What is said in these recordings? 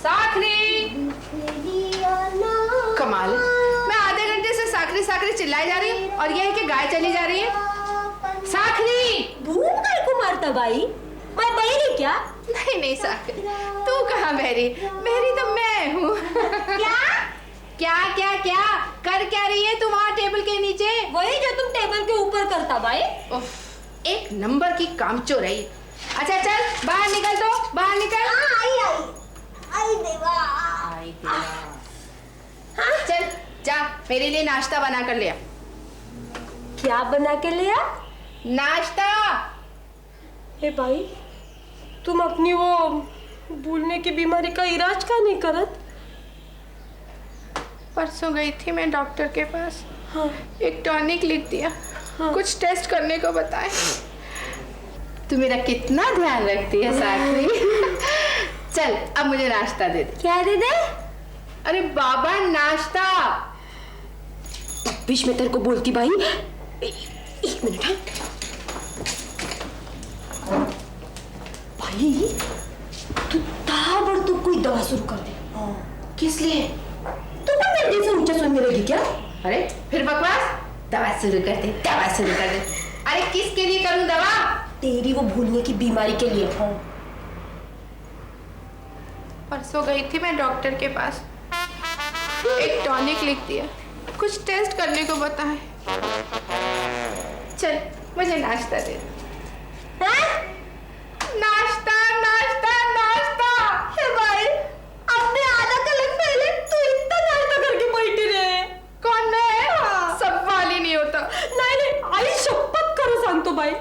साखरी। कमाल, मैं आधे घंटे से साखरी साखरी चिल्लाई जा रही हूँ और ये है कि गाय चली जा रही है। साखरी। भूल गाय को मारता भाई? मैं बहरी क्या? नहीं नहीं साखरी, तू कहाँ बहरी? बहरी तो मैं हूँ। क्या क्या क्या क्या कर क्या रही है तू वहाँ टेबल के नीचे? वही जो तुम टेबल के ऊपर करता भाई। एक नंबर की कामचोर है। अच्छा चल बाहर निकल, तो बाहर निकल। आई देवा। आई देवा। हाँ? चल जा मेरे लिए नाश्ता बना कर ले आ। क्या बना के लिया? नाश्ता। ए भाई, तुम अपनी वो भूलने की बीमारी का इलाज का नहीं करत? परसों गई थी मैं डॉक्टर के पास। हाँ। एक टॉनिक लिख दिया। हाँ। कुछ टेस्ट करने को बताए। तू मेरा कितना ध्यान रखती है साखरी। चल अब मुझे नाश्ता दे दे। क्या दे दे? अरे बाबा नाश्ता। बीच में तेरे को बोलती भाई। एक मिनट है भाई, तू ताबड़ तो कोई दवा शुरू कर दे। किस लिए? तू क्या मेरे से ऊंचा सुनने लगी क्या? अरे फिर बकवास। दवा शुरू कर दे, दवा शुरू कर दे। अरे किसके लिए करूं दवा? तेरी वो भूलने की बीमारी के लिए। परसों गई थी मैं डॉक्टर के पास। एक टॉनिक लिख दिया, कुछ टेस्ट करने को बताए। चल मुझे नाश्ता दे। नाश्ता नाश्ता नाश्ता। हे भाई, अपने आधा कलम पहले तू इतना नाश्ता करके बैठी रहे। कौन मैं? हाँ। सब वाली नहीं होता। नाही नाही, आई शपथ खरं सांगतो बाई।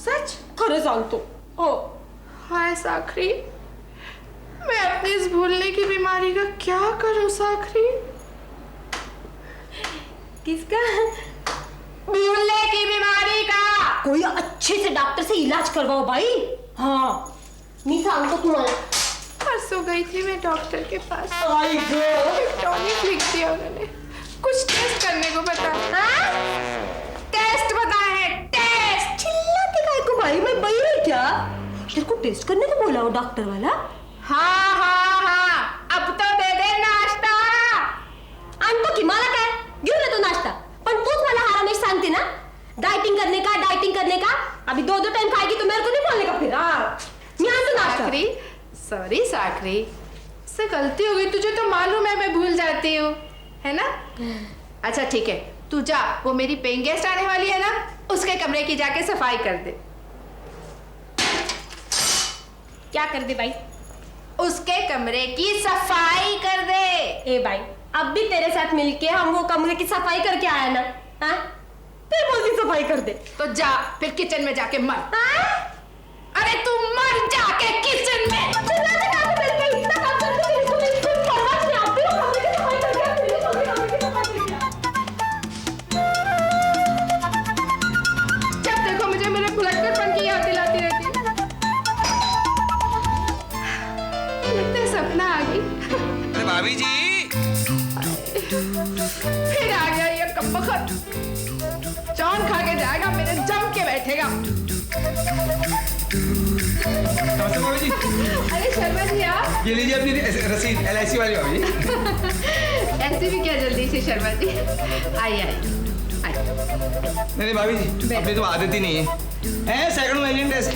सच खरं सांगतो। हो। हाय साखरी, मैं अपनी इस भूलने की बीमारी का क्या करूं साखरी? किसका? भूलने की बीमारी का। कोई अच्छे से डॉक्टर से इलाज करवाओ भाई। हाँ, मी सांगतो तुम्हाला। परसों गई थी मैं डॉक्टर के पास। आई गो। एक टॉनिक लिख दिया उन्होंने, कुछ टेस्ट करने को बताया। टेस्ट बताए हैं, टेस्ट। चिल्लाते काय को भाई, मैं बहरी क्या? तेरे को टेस्ट करने को बोला वो डॉक्टर वाला? हाँ हाँ हाँ, अब तो दे दे नाश्ता। आणतो की, मला काय घेऊन येतो नाश्ता। पण तूच मला हरामेश सांगते ना डाइटिंग करने का। अभी 2-2 टाइम खाएगी तो मेरे को नहीं बोलने का फिर। मैं आणतो नाश्ता। साखरी, सॉरी साखरी, से गलती हो गई। तुझे तो मालूम है मैं भूल जाती हूँ, है ना? अच्छा ठीक है, तू जा, वो मेरी पेइंग गेस्ट आने वाली है ना, उसके कमरे की जाके सफाई कर दे। क्या कर दे भाई? उसके कमरे की सफाई कर दे। ए भाई, अब भी तेरे साथ मिलके हम वो कमरे की सफाई करके आया ना। हाँ? फिर बोलती सफाई कर दे। तो जा फिर किचन में जाके मर। हाँ? अरे तू मर जाके किचन में। इतना काम करके मेरे को मेरी कोई परवाह नहीं। आप भी वो कमरे की सफाई करके आए, मेरे को भी कमरे की सफाई करके आए। जब देखो मुझे मेरे भुलक्कड़पन की याद दिलाती रहती है। लगता सपना आ गई। अरे भाभी जी, फिर आ गया ये कपखत। जॉन खा के जाएगा, मेरे जम के बैठेगा। नमस्ते भाभी जी। अरे शर्मा जी आप। ये लीजिए अपनी रसीद LIC वाली भाभी जी। ऐसे भी क्या जल्दी से शर्मा जी? आइए। नहीं भाभी जी, अपनी तो आदत ही नहीं है। सेकंड एजेंट ऐसे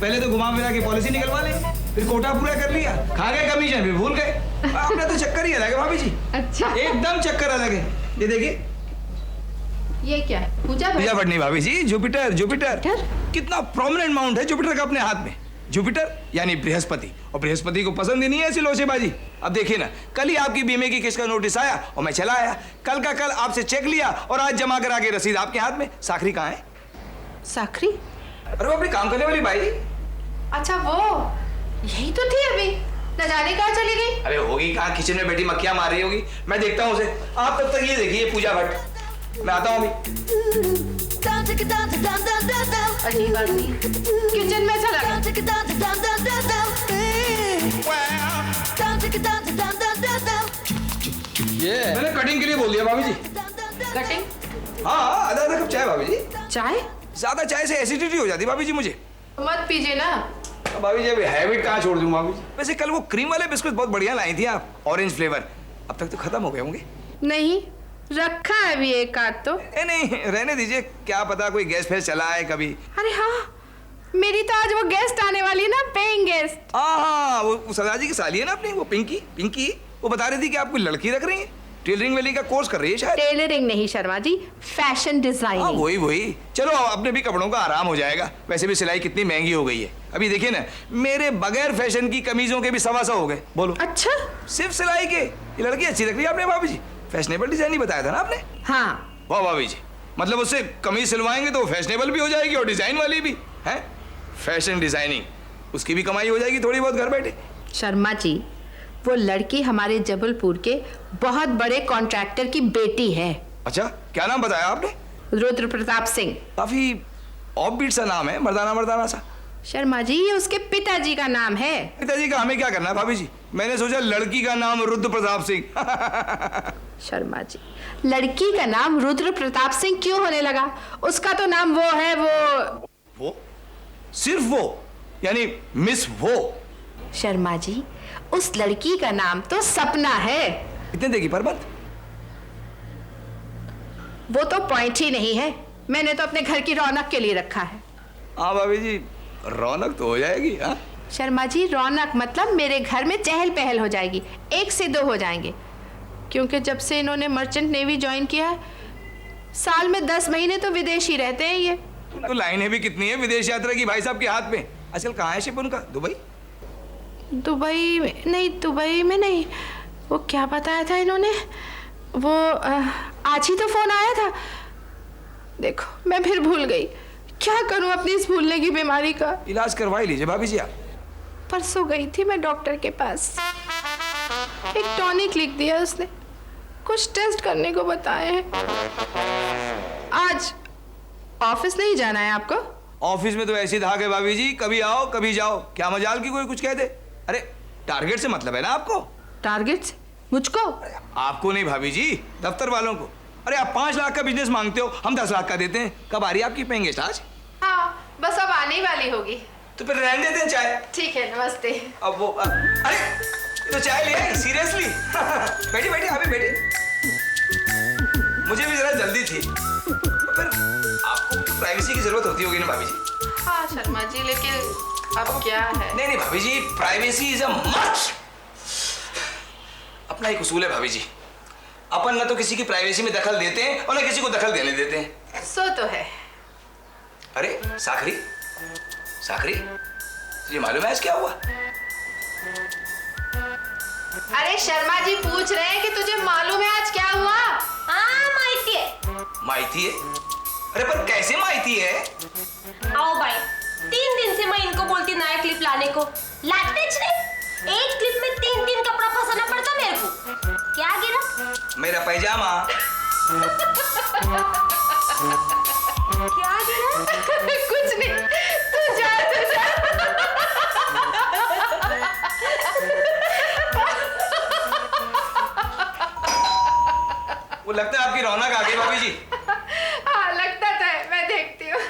पहले तो घुमा फिरा के पॉलिसी निकलवा ले, फिर कोटा पूरा कर लिया, खा गए कमीशन, फिर भूल गए। अपना तो चक्कर ही अलग है भाभी जी। अच्छा, एकदम चक्कर अलग है। ये देखिए, ये क्या है? पूजा भट नहीं भाभी जी, जुपिटर। कितना प्रोमिनेंट माउंट है जुपिटर का अपने हाथ में। जुपिटर यानी बृहस्पति, और बृहस्पति को पसंद ही नहीं है ऐसी लोचेबाजी। अब देखिए ना, कल ही आपकी बीमे की किस्त का नोटिस आया और मैं चला आया। कल का कल आपसे चेक लिया और आज जमा करा के रसीद आपके हाथ में। साखरी कहाँ है? साखरी? अरे वो अपनी काम करने वाली बाई। अच्छा वो यही तो थी अभी, न जाने कहाँ चली गई। अरे होगी कहाँ, किचन में बैठी मक्खियां मार रही होगी। मैं देखता हूँ उसे, आप तब तक ये देखिए पूजा भट्ट। मैं आता हूँ अभी। अजीब आदमी, किचन में चला गया। ये मैंने कटिंग के लिए बोल दिया भाभी जी। कटिंग? हाँ, आधा कप चाय भाभी जी। चाय? ज्यादा चाय से एसिडिटी हो जाती भाभी जी मुझे। मत पीजिए ना, भाभी जी अभी हैबिट कहाँ छोड़ दूं भाभी जी? वैसे कल वो क्रीम वाले बिस्कुट बहुत बढ़िया लाई थी आप, ऑरेंज फ्लेवर। अब तक तो खत्म हो गए होंगे। नहीं, रखा है अभी एक आध तो। नहीं रहने दीजिए, क्या पता कोई गैस फैस चला है कभी। अरे हाँ, मेरी तो आज वो गेस्ट आने वाली है ना, पेइंग गेस्ट। हाँ, वो सरदार जी की साली है ना अपनी, वो पिंकी। वो बता रही थी कि आप कोई लड़की रख रही हैं, टेलरिंग वेलिंग का कोर्स कर रही है शायद। टेलरिंग नहीं शर्मा जी, फैशन हाँ डिजाइनिंग। वही। चलो अपने भी कपड़ों का आराम हो जाएगा। वैसे भी सिलाई कितनी महंगी हो गई है। अभी देखिए ना, मेरे बगैर फैशन की कमीजों के भी 125 हो गए। बोलो। अच्छा, सिर्फ सिलाई के। ये लड़की अच्छी लग रही है आपने भाभी जी, फैशनेबल डिजाइन ही बताया था ना आपने। हाँ। वाह भाभी जी, मतलब उससे कमीज सिलवाएंगे तो फैशनेबल भी हो जाएगी और डिजाइन वाली भी है। फैशन डिजाइनिंग, उसकी भी कमाई हो जाएगी थोड़ी बहुत घर बैठे। शर्मा जी, वो लड़की हमारे जबलपुर के बहुत बड़े कॉन्ट्रैक्टर की बेटी है। अच्छा, क्या नाम बताया आपने? रुद्र प्रताप सिंह। काफी ऑफ बीट सा नाम है, मर्दाना सा। शर्मा जी, ये उसके पिताजी का नाम है। पिताजी का हमें क्या करना है भाभी जी? मैंने सोचा लड़की का नाम रुद्र प्रताप सिंह। शर्मा जी, लड़की का नाम रुद्र प्रताप सिंह क्यों होने लगा? उसका तो नाम वो है, वो सिर्फ वो, यानी मिस वो। शर्मा जी, उस लड़की का नाम तो सपना है। कितने देगी पर मंथ? वो तो पॉइंट ही नहीं है, मैंने तो अपने घर की रौनक के लिए रखा है। हाँ भाभी जी, रौनक तो हो जाएगी। हाँ शर्मा जी, रौनक मतलब मेरे घर में चहल पहल हो जाएगी, 1 से 2 हो जाएंगे। क्योंकि जब से इन्होंने मर्चेंट नेवी ज्वाइन किया है, साल में 10 महीने तो विदेश ही रहते हैं ये। तो लाइनें भी कितनी है विदेश यात्रा की भाई साहब के हाथ में। आजकल कहाँ है शिप उनका? दुबई में नहीं। वो क्या बताया था इन्होंने? वो आज ही तो फोन आया था। देखो, मैं फिर भूल गई। क्या करूं अपनी इस भूलने की बीमारी का? इलाज करवा ही लीजिए भाभी जी आप। परसों गई थी मैं डॉक्टर के पास, एक टॉनिक लिख दिया उसने, कुछ टेस्ट करने को बताए हैं। आज ऑफिस नहीं जाना है आपको? ऑफिस में तो ऐसी धाक है भाभी जी, कभी आओ कभी जाओ। क्या मजाल की कोई कुछ कह दे। अरे टारगेट से मतलब है ना आपको? टारगेट से? मुझको? आपको नहीं भाभी जी, दफ्तर वालों को। अरे आप 5 लाख का बिजनेस मांगते हो, हम 10 लाख का देते हैं। कब आ रही है आपकी पेइंग गेस्ट आज? हाँ, बस अब आने ही वाली होगी। तो फिर रहने देते हैं चाय। ठीक है, नमस्ते। अब वो अरे ये तो चाय ले आई सीरियसली। बैठी अभी बैठी। मुझे भी जरा जल्दी थी। तो फिर आपको प्राइवेसी की जरूरत होती होगी ना भाभी जी? हाँ शर्मा जी, लेकिन अब क्या है? नहीं भाभी जी, प्राइवेसी इज अ मस्ट। अपना एक उसूल है भाभी जी, अपन ना तो किसी की प्राइवेसी में दखल देते हैं और ना किसी को दखल देने देते हैं। सो तो है। अरे साखरी, ये मालूम है आज क्या हुआ? अरे शर्मा जी पूछ रहे हैं कि तुझे मालूम है आज क्या हुआ? हाँ, माहिती है। माइती है? अरे पर कैसे माइती है? आओ भाई, 3 दिन से मैं इनको बोलती नया क्लिप लाने को, लाते नहीं। एक क्लिप में 3 कपड़ा फंसाना पड़ता मेरे को। क्या गिरा? मेरा पैजामा। क्या गिरा? कुछ नहीं, तू जा। वो लगता है आपकी रौनक आ गई भाभी जी। हाँ लगता तो है, मैं देखती हूँ।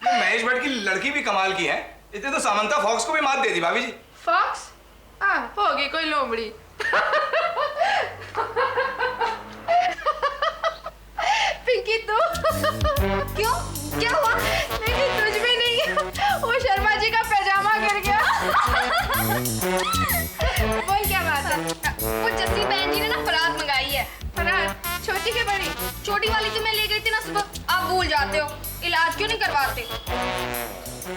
महेश भट्ट की लड़की भी कमाल की है, इतने तो सामंता फॉक्स को भी मात दे दी भाभी जी। फॉक्स? हाँ, होगी कोई लोमड़ी। पिंकी तू? क्यों? क्या हुआ? नहीं, तुझ में नहीं, वो शर्मा जी का पैजामा गिर गया। बोल क्या बात है? वो जस्सी बहन जी ने ना परात मंगाई है। परात? छोटी के बड़ी? छोटी वाली जो मैं ले गई थी ना सुबह, आप भूल जाते हो। इलाज क्यों नहीं करवाते?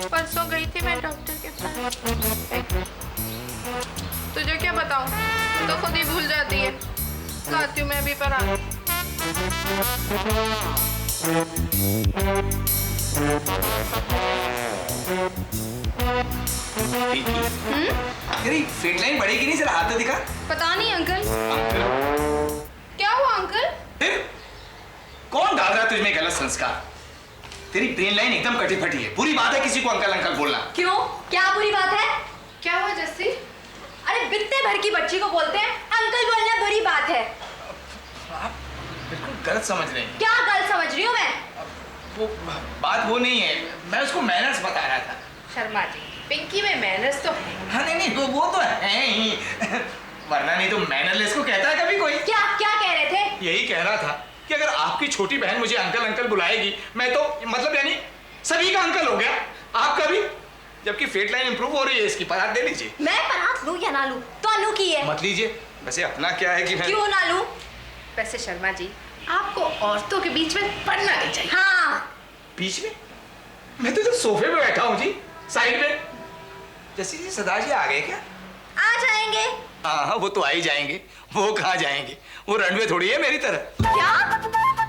परसों गई थी मैं डॉक्टर के पास। तुझे क्या बताऊं, तू तो खुद ही भूल जाती है। लाती हूँ मैं भी परात। तेरी फेट लाइन बढ़ेगी नहीं, जरा हाथ तो दिखा। पता नहीं अंकल। क्या हुआ अंकल? फिर कौन डाल रहा है तुझमें गलत संस्कार? तेरी ब्रेन लाइन एकदम कटी फटी है। बुरी बात है किसी को अंकल अंकल बोलना। क्यों? क्या बुरी बात है? क्या हुआ जस्सी? अरे बित्ते भर की बच्ची को बोलते हैं अंकल बोलना बुरी बात है। आप बिल्कुल गलत समझ रहे हैं। क्या गलत समझ रही हूँ मैं? वो बात वो नहीं है, मैं उसको मैनर्स बता रहा था। शर्मा जी, पिंकी में मैनर्स तो है। हाँ नहीं वो तो है ही, वरना नहीं तो मैनरलेस को कहता है कभी कोई। क्या क्या कह रहे थे? यही कह रहा था कि अगर आपकी छोटी बहन मुझे अंकल अंकल बुलाएगी, मैं तो मतलब यानी सभी का अंकल हो गया, आपका भी। जबकि फेट लाइन इंप्रूव हो रही है, इसकी परात दे लीजिए। मैं परात लूं या ना लूं? तो अनु की है। मत लीजिए, वैसे अपना क्या है कि मैं क्यों ना लूं? वैसे शर्मा जी, आपको औरतों के बीच में पढ़ना नहीं चाहिए। हाँ। बीच में? मैं तो सोफे पे बैठा हूँ जी, साइड में। जैसे जी सरदार जी आ गए क्या? आ जाएंगे। हाँ वो तो आ ही जाएंगे, वो कहाँ जाएंगे, वो रनवे थोड़ी है मेरी तरह। क्या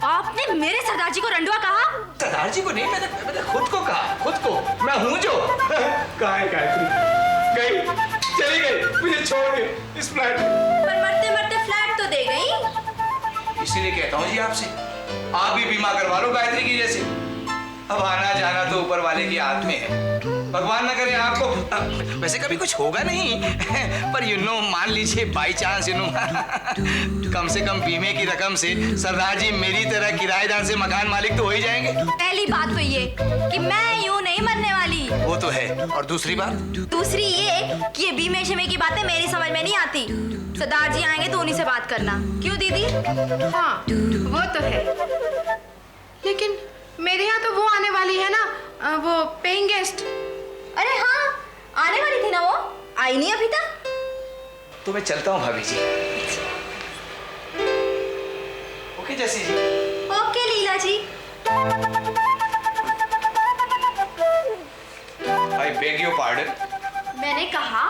आपने मेरे सरदार जी को रंडवा कहा? सरदार जी को नहीं, मैंने खुद को कहा, खुद को। मैं हूँ जो। कहाँ है गायत्री? गई, चली गई मुझे छोड़ के इस फ्लैट में। पर मरते मरते फ्लैट तो दे गई। इसीलिए कहता हूँ जी आपसे, आप भी बीमा करवा लो गायत्री की जैसे। अब आना जाना तो ऊपर वाले की हाथ में है, भगवान ना करे आपको। वैसे कभी कुछ होगा नहीं, पर मान लीजिए बाई चांस कम से कम बीमे की रकम से सरदार जी मेरी तरह किराएदार से मकान मालिक तो हो ही जाएंगे। पहली बात तो ये कि मैं यूं नहीं मरने वाली। वो तो है, और दूसरी बात? दूसरी ये कि ये बीमे शिमे की बातें मेरी समझ में नहीं आती। सरदार जी आएंगे तो उन्हीं से बात करना। क्यों दीदी? हाँ वो तो है, लेकिन मेरे यहाँ तो वो आने वाली है ना, वो पेइंग गेस्ट। अरे हाँ, आने वाली थी ना वो, आई नहीं अभी तक। तो मैं चलता हूँ भाभी जी। Okay Jassi ji. Okay Leela ji. I beg your pardon. मैंने कहा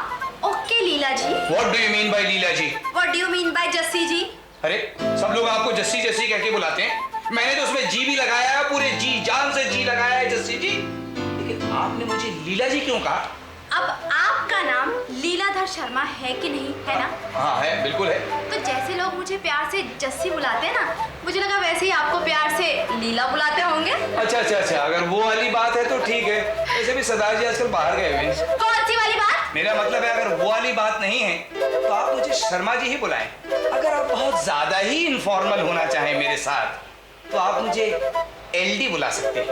okay Leela ji. What do you mean by Leela ji? What do you mean by Jassi ji? अरे सब लोग आपको जस्सी जस्सी कह के बुलाते हैं, मैंने तो उसमें जी भी लगाया है, पूरे जी जान से जी लगाया है जस्सी जी। लेकिन आपने मुझे लीला जी क्यों कहा? अब आपका नाम लीलाधर शर्मा है कि नहीं, है ना? हाँ है, बिल्कुल है। तो जैसे लोग मुझे प्यार से जस्सी बुलाते हैं ना, मुझे लगा वैसे ही आपको प्यार से लीला बुलाते होंगे। अच्छा, अगर वो वाली बात है तो ठीक है। वैसे भी सरदार जी आजकल बाहर गए हुए हैं। कौन सी वाली बात? मेरा मतलब है अगर वो वाली बात नहीं है तो आप मुझे शर्मा जी ही बुलाएं। अगर आप बहुत ज्यादा ही इनफॉर्मल होना चाहें मेरे साथ तो आप मुझे एलडी बुला सकते हैं।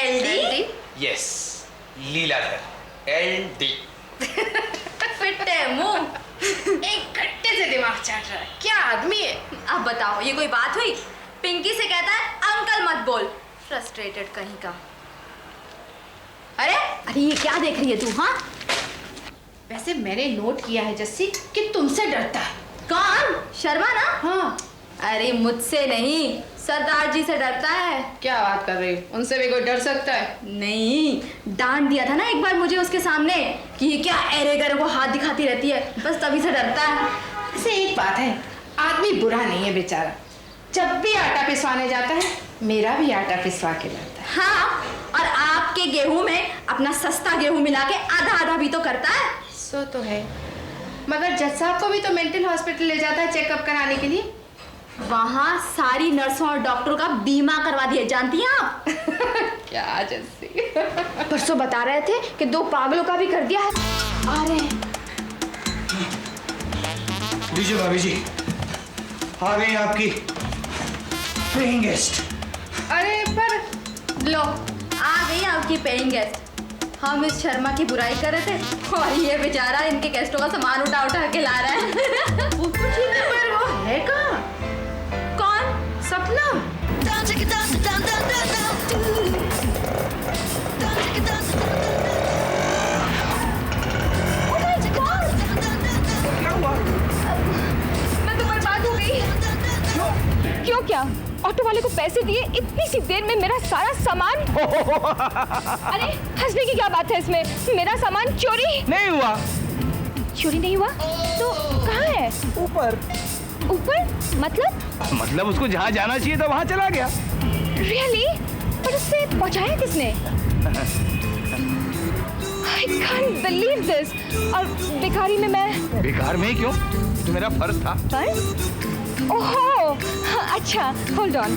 LD? Yes, Leeladhar, LD. Fit है मुंह। एक घट्टे से दिमाग चाट रहा है, क्या आदमी है। अब बताओ ये कोई बात हुई? पिंकी से कहता है अंकल मत बोल, फ्रस्ट्रेटेड कहीं का। अरे ये क्या देख रही है तू? हाँ वैसे मैंने नोट किया है जस्सी कि तुमसे डरता है। कौन? शर्मा ना? हाँ। अरे मुझसे नहीं, सरदार जी से डरता है। क्या बात कर रही हो, उनसे भी कोई डर सकता है? नहीं, डांट दिया था ना एक बार मुझे उसके सामने कि ये क्या एरे गरे को हाथ दिखाती रहती है, बस तभी से डरता है। वैसे एक बात है, आदमी बुरा नहीं है बेचारा, जब भी आटा पिसवाने जाता है मेरा भी आटा पिसवा के लाता है। हाँ, और आपके गेहूं में अपना सस्ता गेहूं मिला के आधा आधा भी तो करता है। सो तो है, मगर जज साहब को भी तो मेंटल हॉस्पिटल ले जाता है चेकअप कराने के लिए। वहाँ सारी नर्सों और डॉक्टरों का बीमा करवा दिया, जानती हैं आप? क्या जस्सी? परसों बता रहे थे कि 2 पागलों का भी कर दिया है। आ रहे हैं। लीजिए भाभी जी, आ गई आपकी पेइंग गेस्ट। अरे पर लो, आ गई आपकी पेइंग गेस्ट। हम इस शर्मा की बुराई कर रहे थे और ये बेचारा इनके गेस्टों का सामान उठा उठा के ला रहा है। वो तो ठीक है, पर वो है कहाँ? कौन? सपना। मैं तो बर्बाद हो गई। क्यों? क्या ऑटो वाले को पैसे दिए, इतनी सी देर में मेरा सारा सामान। अरे हंसने की क्या बात है इसमें? मेरा सामान चोरी नहीं हुआ। चोरी नहीं हुआ तो कहाँ है? ऊपर। ऊपर मतलब उसको जहाँ जाना चाहिए था वहाँ चला गया। रियली? पर उससे पहुँचाया किसने? I can't believe this। और बेकारी में मैं। बेकार में ही क्यों? तो मेरा फर्ज था। फर्ज? ओहो, अच्छा, होल्ड ऑन।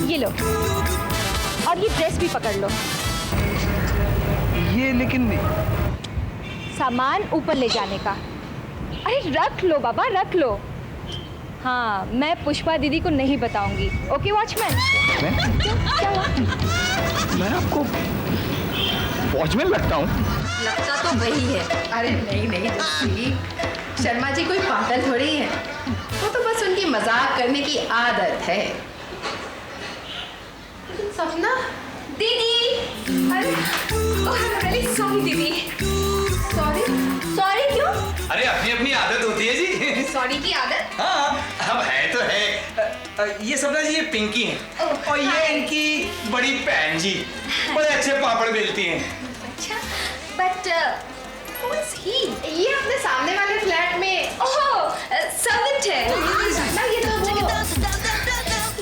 ये लो, और ये ड्रेस भी पकड़ लो। ये लेकिन सामान ऊपर ले जाने का। अरे रख लो बाबा, रख लो। हाँ, मैं पुष्पा दीदी को नहीं बताऊंगी। Okay watchman? क्या हुआ? मैं आपको वॉचमैन लगता हूँ? लगता तो वही है। अरे नहीं नहीं जस्सी, शर्मा जी कोई पागल थोड़ी है, वो तो बस उनकी मजाक करने की आदत है। सपना दीदी, अरे रियली सॉरी दीदी। सॉरी? सॉरी क्यों? अरे अपनी अपनी आदत होती है जी। सॉरी की आदत? हाँ, अब है तो है। ये सपना जी, ये पिंकी हैं और ये इनकी बड़ी बहन जी, बड़े अच्छे पापड़ बेलती हैं। अच्छा, बट who is he? ये अपने सामने वाले फ्लैट में। ओह, सर्वेंट है। सपना ये तो वो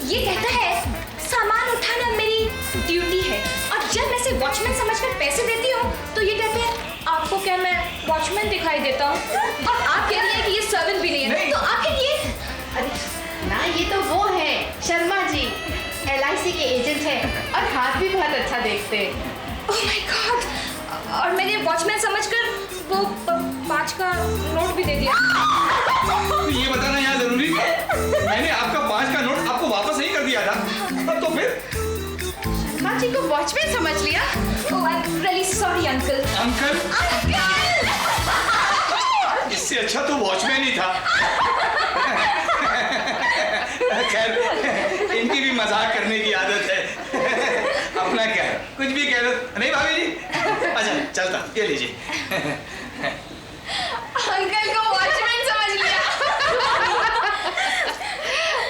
ये कहता है सामान उठाना मेरी ड्यूटी है, और जब मैं इसे वॉचमैन समझकर पैसे देती हूँ तो ये कहते हैं आपको क्या मैं वॉचमैन दिखाई देता हूँ? और आप कह रही हैं कि ये सर्वेंट भी नहीं है, नहीं। तो आखिर ये? अरे ना, ये तो वो है शर्मा जी, LIC के एजेंट हैं और हाथ भी बहुत अच्छा देखते हैं। Oh my God! और मैंने वॉचमैन समझकर वो 5 का नोट भी दे दिया। तो ये बताना यहाँ जरूरी था? मैंने आपका 5 का नोट आपको वापस नहीं कर दिया था, तो फिर? शर्मा जी को वॉचमैन समझ लिया? Oh, I am really sorry uncle. Uncle? इससे अच्छा तो वॉचमैन ही था। खैर, इनकी भी मजाक करने की आदत है। अपना क्या है, कुछ भी कह लो। नहीं भाभी जी? अच्छा चलता, ये लीजिए। अंकल को वॉचमैन समझ लिया।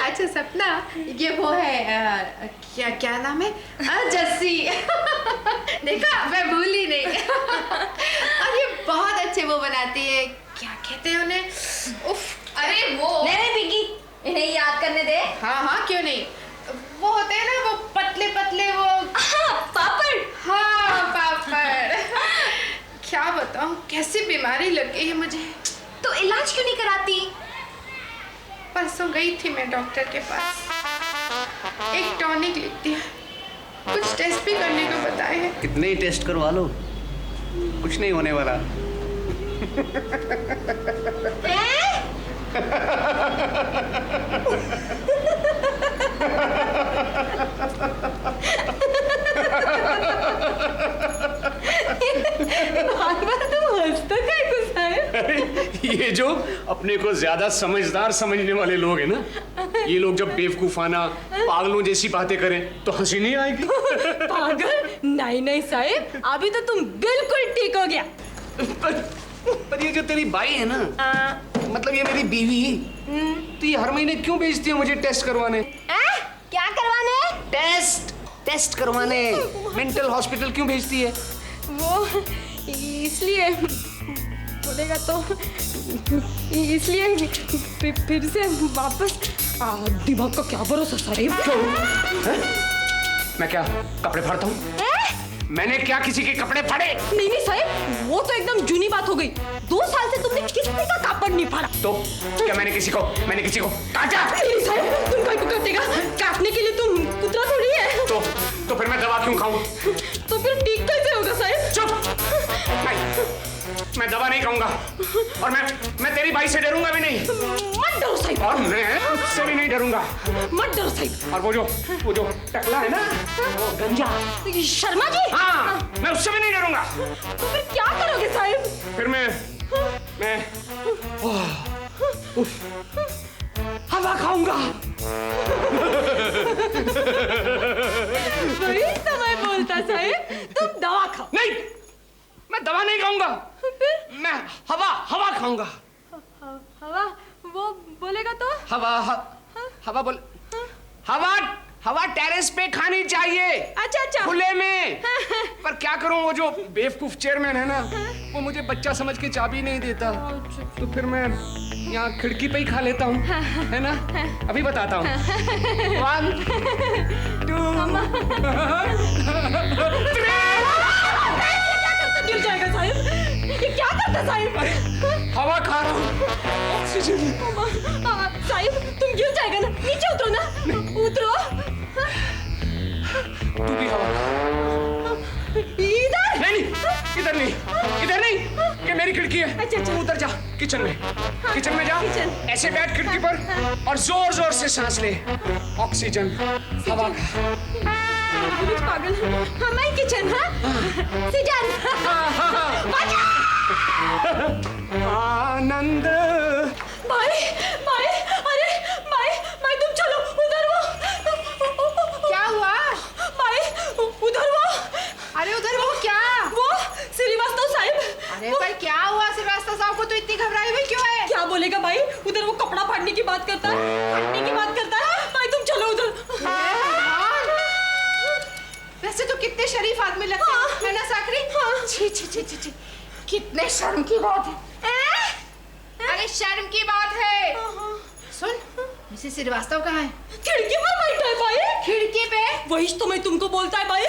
अच्छा सपना, ये वो है क्या क्या नाम है? जस्सी। देखा, मैं भूल ही नहीं। और ये बहुत अच्छे वो बनाती है, क्या कहते हैं उन्हें? उफ, अरे वो नहीं पिंकी, इन्हें याद करने दे। हाँ हाँ, क्यों नहीं। वो होते हैं ना, वो पतले पतले वो। पापड़। हाँ पापड़। क्या बताऊँ, कैसी बीमारी लग गई है मुझे। तो इलाज क्यों नहीं कराती? परसों गई थी मैं डॉक्टर के पास, एक टॉनिक लिख दिया, कुछ टेस्ट भी करने को बताए हैं। कितने ही टेस्ट करवा लो, कुछ नहीं होने वाला। ये जो अपने को ज्यादा समझदार समझने वाले लोग हैं ना, ये लोग जब बेवकूफाना पागलों जैसी बातें करें तो हंसी नहीं आएगी। पागल? नहीं नहीं साहिब, अभी तो तुम बिल्कुल ठीक हो गया। पर ये जो तेरी बाई है ना, मतलब ये मेरी बीवी, तो ये हर महीने क्यों भेजती है मुझे टेस्ट करवाने? क्या करवाने? टेस्ट करवाने मेंटल हॉस्पिटल क्यों भेजती है? वो इसलिए बोलेगा तो, इसलिए फिर से वापस। दिमाग का क्या भरोसा साहिब। मैं क्या कपड़े फाड़ता हूँ? मैंने क्या किसी के कपड़े फाड़े? नहीं नहीं साहिब, वो तो एकदम जूनी बात हो गई। 2 साल से तुमने किसी का कापड़ नहीं फाड़ा। तो क्या मैंने किसी को काटा? नहीं साहिब, तुम काय को काटेगा? काटने के लिए तुम कुतरा थोड़ी है। तो फिर मैं दवा क्यों खाऊं? तो फिर ठीक कैसे होगा साहिब? चुप! मैं दवा नहीं खाऊंगा, और मैं तेरी बाई से डरूंगा भी नहीं। मत डरो साहिब। और मैं उससे भी नहीं डरूंगा। मत डरो साहिब। और वो जो टकला है ना, वो गंजा, शर्मा जी। हाँ, मैं उससे भी नहीं डरूंगा। तो फिर क्या करोगे साहिब? फिर मैं हवा खाऊंगा। वही समय बोलता साहिब, तुम दवा खाओ। नहीं, मैं दवा नहीं खाऊंगा, मैं हवा खाऊंगा। हवा वो बोलेगा तो? हवा टेरेस पे खानी चाहिए। अच्छा खुले में। पर क्या करूं, वो जो बेवकूफ चेयरमैन है ना, वो मुझे बच्चा समझ के चाबी नहीं देता, तो फिर मैं यहाँ खिड़की पे ही खा लेता हूँ, है ना? अभी बताता हूँ। 1 2 3। गिर जाएगा साहिब। ये क्या करता साहिब? हवा खा रहा हूँ, ऑक्सीजन। साहिब तुम गिर जाएगा ना, नीचे उतरो ना। उतरो। तू भी हवा खा। इधर नहीं, इधर नहीं, कि मेरी खिड़की है। अच्छा, अच्छा। तू उधर जा किचन में, किचन में जा, किचन। ऐसे बैठ खिड़की पर और जोर जोर से सांस ले, ऑक्सीजन हवा का। पागल हमारी किचन। हाँ सीजन आनंद। भाई भाई अरे भाई भाई तुम चलो उधर वो। क्या हुआ? भाई उधर वो। अरे उधर वो क्या? वो श्रीवास्तव साहब। अरे पर क्या हुआ श्रीवास्तव साहब को? तो इतनी घबराई हुई क्यों है? क्या बोलेगा भाई? उधर वो कपड़ा फाड़ने की बात करता है, फाड़ने की बात करता है। भाई तुम चलो उधर। वैसे तो कितने शरीफ आदमी लगते हैं, है ना साकरी? छी छी छी छी छी, कितने शर्म की बात है। अरे शर्म की बात है। सुन, मिसेस श्रीवास्तव कहाँ है? खिड़की पर बैठा है भाई। खिड़की पे? वही तो मैं तुमको बोलता है भाई।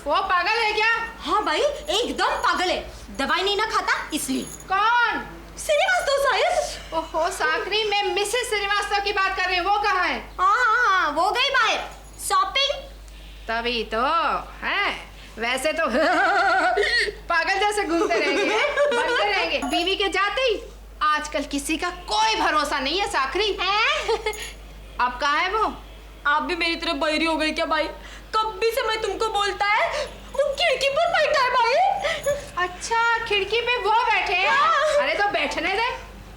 वो पागल है क्या? हाँ भाई एकदम पागल है, दवाई नहीं ना खाता इसलिए। कौन? श्रीवास्तव साहब। ओहो साकरी, मैं मिसेस श्रीवास्तव की बात कर रही हूँ। वो कहाँ है? हाँ वो गई बाहर शॉपिंग। तभी तो है, वैसे तो पागल जैसे घूमते रहेंगे, बनते रहेंगे बीवी के जाते ही। आजकल किसी का कोई भरोसा नहीं है साकरी। अब कहाँ है वो? आप भी मेरी तरफ बहरी हो गई क्या भाई? कभी से मैं तुमको बोलता है वो खिड़की पर बैठा है भाई। अच्छा खिड़की पे वो बैठे हैं? अरे तो बैठने दे।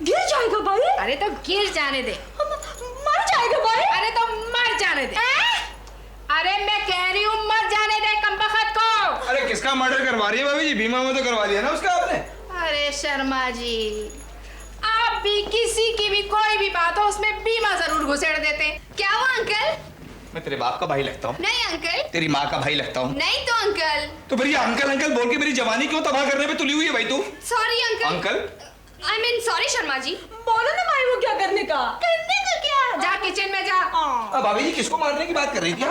गिर जाएगा भाई। अरे तो गिर जाने दे। मर जाएगा भाई। अरे तो मर जाने दे। अरे मैं कह रही हूँ मर जाने दे कमबख्त को। अरे किसका मर्डर करवा रही है भाभी जी? बीमा में तो करवा दिया ना उसका आपने। अरे शर्मा जी, आप भी किसी की भी कोई भी बात हो उसमें बीमा जरूर घुसेड़ देते हैं। क्या हुआ अंकल? मैं तेरे बाप का भाई लगता हूँ? नहीं अंकल। तेरी माँ का भाई लगता हूँ? नहीं तो अंकल। तो फिर ये अंकल अंकल बोल के मेरी जवानी क्यों तबाह करने पे तुली हुई है भाई तू? Sorry uncle. Uncle? I mean sorry Sharma ji. बोलो ना भाई वो क्या करने का? करने का क्या? जा किचन में जा। अब भाभी जी किसको मारने की बात कर रही थी?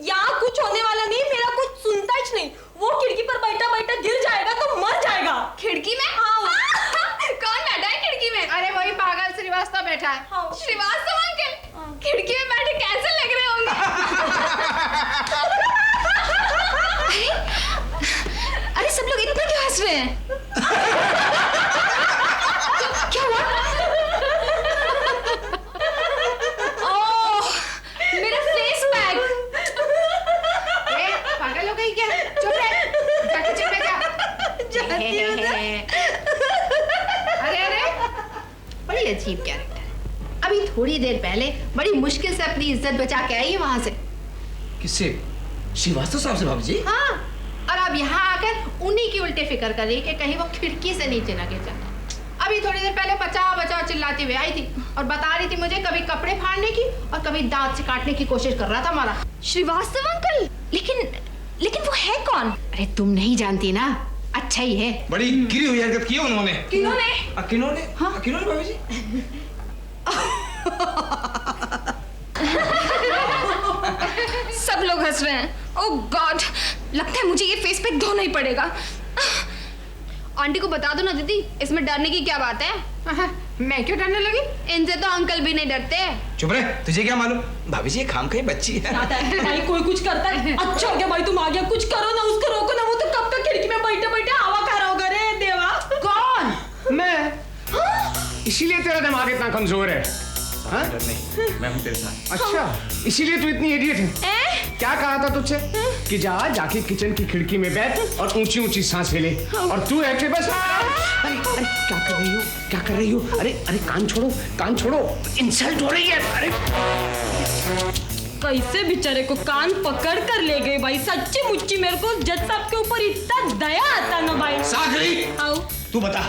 यहाँ कुछ होने वाला नहीं, मेरा कुछ सुनता ही नहीं। वो खिड़की पर बैठा बैठा गिर जाएगा तो मर जाएगा। खिड़की में? कौन बैठा है खिड़की में? अरे वही पागल श्रीवास्तव बैठा है। श्रीवास्तव अंकल खिड़की में बैठे कैसे लग रहे होंगे? अरे सब लोग इतना क्यों हंस रहे हैं? क्या हुआ? ओह मेरा फेस पैक। पागल हो गई क्या? चुप रह, जा किचन में जा। अरे अरे, बड़ी अजीब कैरेक्टर है। अभी थोड़ी देर पहले बड़ी मुश्किल से अपनी इज्जत बचा के आई है वहां से। किससे? श्रीवास्तव साहब से भाभी जी? हाँ, और अब यहाँ आकर उन्हीं की उल्टे फिक्र कर रही है कि कहीं वो खिड़की से नीचे ना गिर जाए। अभी थोड़ी देर पहले बचाओ बचाओ चिल्लाती हुई आई थी और बता रही थी मुझे कभी कपड़े फाड़ने की और कभी दांत से काटने की कोशिश कर रहा था हमारा श्रीवास्तव अंकल। लेकिन वो है कौन? अरे तुम नहीं जानती ना, अच्छा ही है। बड़ी गिरी हुई हरकत की है उन्होंने। किन्होंने? किन्होंने? हाँ? किन्होंने भाभी जी? सब लोग हंस रहे हैं। ओह गॉड, लगता है मुझे ये फेस पैक धोना ही पड़ेगा। आंटी को बता दो ना दीदी, इसमें डरने की क्या बात है? मैं क्यों डरने लगी? इनसे तो अंकल भी नहीं डरते। चुप रहे, तुझे क्या मालूम? भाभी जी ये खामखा बच्ची है। भाई कोई कुछ करता है। अच्छा हो गया भाई तुम आ गया, कुछ करो ना, उसको रोको ना। वो तो कब तक खिड़की में बैठे बैठे हवा खा रहा होगा। रे देवा। कौन? मैं। इसीलिए तेरा दिमाग इतना कमजोर है। हाँ? डर नहीं, मैं हूँ तेरे साथ। अच्छा, इसीलिए तू इतनी इडियट है। क्या कहा था तुझसे कि जाके किचन की खिड़की में बैठ और ऊंची ऊंची सांसें ले, और तू ऐसे बस। अरे अरे क्या कर रही हो? क्या कर रही हो? अरे अरे कान छोड़ो, कान छोड़ो, इंसल्ट हो रही है। अरे कैसे बेचारे को कान पकड़ कर ले गए भाई। सच्ची मुच्ची मेरे को जज साहब के ऊपर इतना दया आता ना भाई। सागरी, आओ तू बता,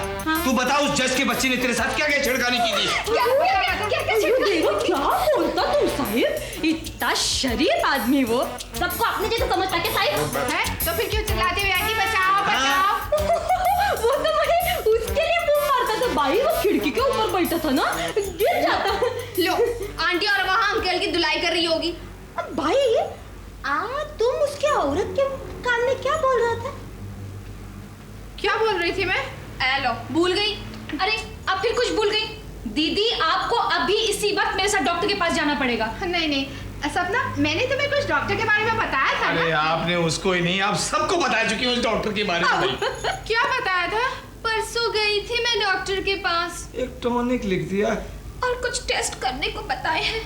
तू बता उस जज के बच्चे ने तेरे साथ क्या क्या छेड़खानी की थी? क्या बोलता तुम साहिब? इतना शरीफ आदमी वो, सबको अपने जैसे समझता क्या साहिब? है तो फिर क्यों चिल्लाती हुई आई थी बचाओ बचाओ? वो तो मैं उसके लिए बूम मारता था भाई। वो खिड़की के ऊपर बैठा था ना, गिर जाता। लो आंटी और वहाँ अंकल की धुलाई कर रही होगी। अब भाई तुम उसके औरत के कान में क्या बोल रहा था? क्या बोल रही थी मैं? लो भूल गई। अरे अब फिर कुछ भूल गई? दीदी आपको अभी इसी वक्त मेरे साथ डॉक्टर के पास जाना पड़ेगा। नहीं नहीं सपना, मैंने तुम्हें कुछ डॉक्टर के बारे में बताया था ना? अरे आपने उसको ही नहीं, आप सबको बता चुकी हो उस डॉक्टर के बारे में। क्या बताया था? परसों गई थी मैं डॉक्टर के पास एक टॉनिक लिख दिया। और कुछ टेस्ट करने को बताए हैं।